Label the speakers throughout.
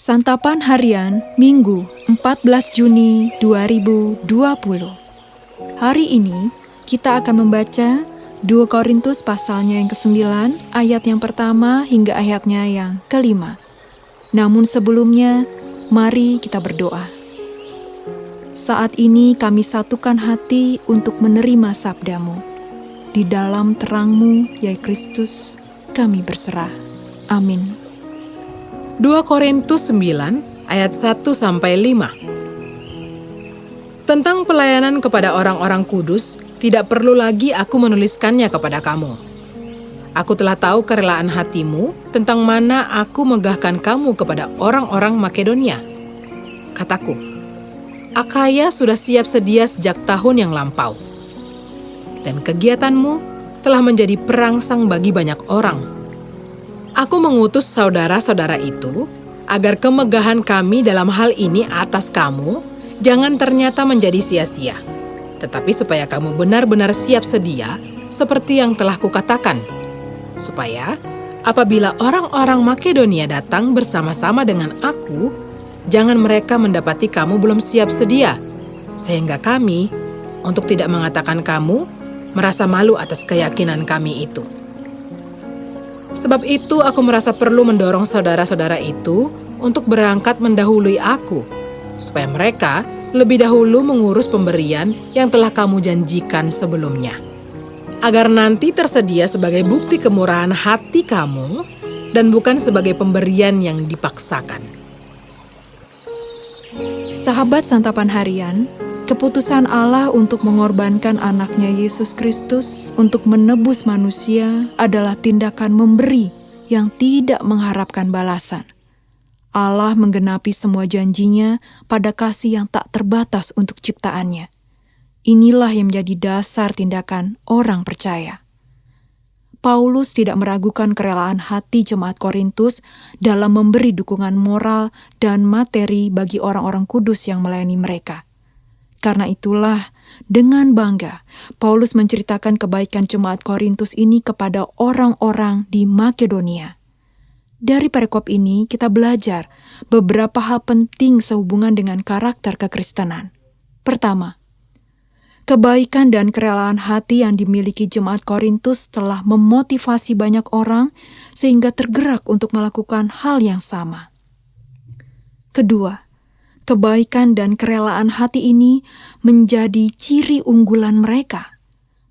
Speaker 1: Santapan Harian Minggu 14 Juni 2020. Hari ini kita akan membaca 2 Korintus pasalnya yang ke-9 ayat yang pertama hingga ayatnya yang ke-5. Namun sebelumnya, mari kita berdoa. Saat ini kami satukan hati untuk menerima sabda-Mu. Di dalam terang-Mu, ya Kristus, kami berserah. Amin.
Speaker 2: 2 Korintus 9 ayat 1-5. Tentang pelayanan kepada orang-orang kudus, tidak perlu lagi aku menuliskannya kepada kamu. Aku telah tahu kerelaan hatimu tentang mana aku megahkan kamu kepada orang-orang Makedonia. Kataku, Akaya sudah siap sedia sejak tahun yang lampau. Dan kegiatanmu telah menjadi perangsang bagi banyak orang. Aku mengutus saudara-saudara itu agar kemegahan kami dalam hal ini atas kamu jangan ternyata menjadi sia-sia, tetapi supaya kamu benar-benar siap sedia seperti yang telah kukatakan, supaya apabila orang-orang Makedonia datang bersama-sama dengan aku, jangan mereka mendapati kamu belum siap sedia, sehingga kami, untuk tidak mengatakan kamu, merasa malu atas keyakinan kami itu. Sebab itu aku merasa perlu mendorong saudara-saudara itu untuk berangkat mendahului aku, supaya mereka lebih dahulu mengurus pemberian yang telah kamu janjikan sebelumnya, agar nanti tersedia sebagai bukti kemurahan hati kamu dan bukan sebagai pemberian yang dipaksakan.
Speaker 1: Sahabat Santapan Harian, keputusan Allah untuk mengorbankan anaknya Yesus Kristus untuk menebus manusia adalah tindakan memberi yang tidak mengharapkan balasan. Allah menggenapi semua janjinya pada kasih yang tak terbatas untuk ciptaannya. Inilah yang menjadi dasar tindakan orang percaya. Paulus tidak meragukan kerelaan hati jemaat Korintus dalam memberi dukungan moral dan materi bagi orang-orang kudus yang melayani mereka. Karena itulah, dengan bangga, Paulus menceritakan kebaikan jemaat Korintus ini kepada orang-orang di Makedonia. Dari perikop ini, kita belajar beberapa hal penting sehubungan dengan karakter kekristenan. Pertama, kebaikan dan kerelaan hati yang dimiliki jemaat Korintus telah memotivasi banyak orang sehingga tergerak untuk melakukan hal yang sama. Kedua, kebaikan dan kerelaan hati ini menjadi ciri unggulan mereka.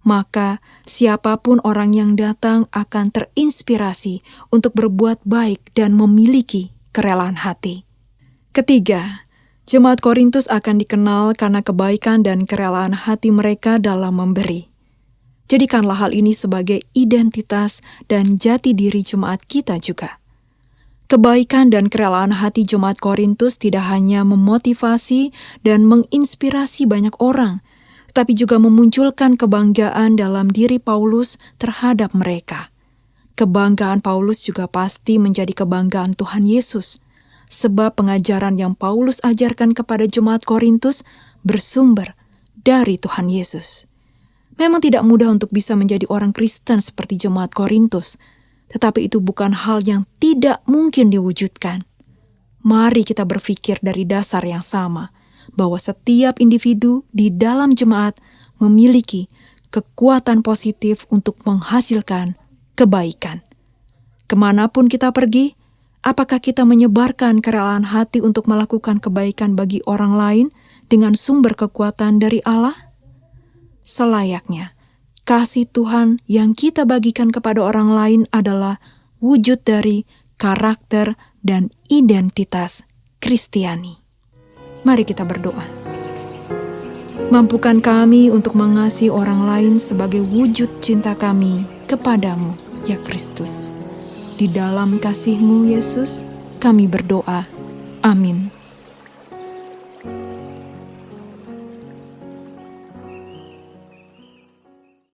Speaker 1: Maka siapapun orang yang datang akan terinspirasi untuk berbuat baik dan memiliki kerelaan hati. Ketiga, jemaat Korintus akan dikenal karena kebaikan dan kerelaan hati mereka dalam memberi. Jadikanlah hal ini sebagai identitas dan jati diri jemaat kita juga. Kebaikan dan kerelaan hati jemaat Korintus tidak hanya memotivasi dan menginspirasi banyak orang, tetapi juga memunculkan kebanggaan dalam diri Paulus terhadap mereka. Kebanggaan Paulus juga pasti menjadi kebanggaan Tuhan Yesus, sebab pengajaran yang Paulus ajarkan kepada jemaat Korintus bersumber dari Tuhan Yesus. Memang tidak mudah untuk bisa menjadi orang Kristen seperti jemaat Korintus, tetapi itu bukan hal yang tidak mungkin diwujudkan. Mari kita berpikir dari dasar yang sama, bahwa setiap individu di dalam jemaat memiliki kekuatan positif untuk menghasilkan kebaikan. Kemanapun kita pergi, apakah kita menyebarkan kerelaan hati untuk melakukan kebaikan bagi orang lain dengan sumber kekuatan dari Allah? Selayaknya, kasih Tuhan yang kita bagikan kepada orang lain adalah wujud dari karakter dan identitas Kristiani. Mari kita berdoa. Mampukan kami untuk mengasihi orang lain sebagai wujud cinta kami kepadamu, ya Kristus. Di dalam kasih-Mu, Yesus, kami berdoa. Amin.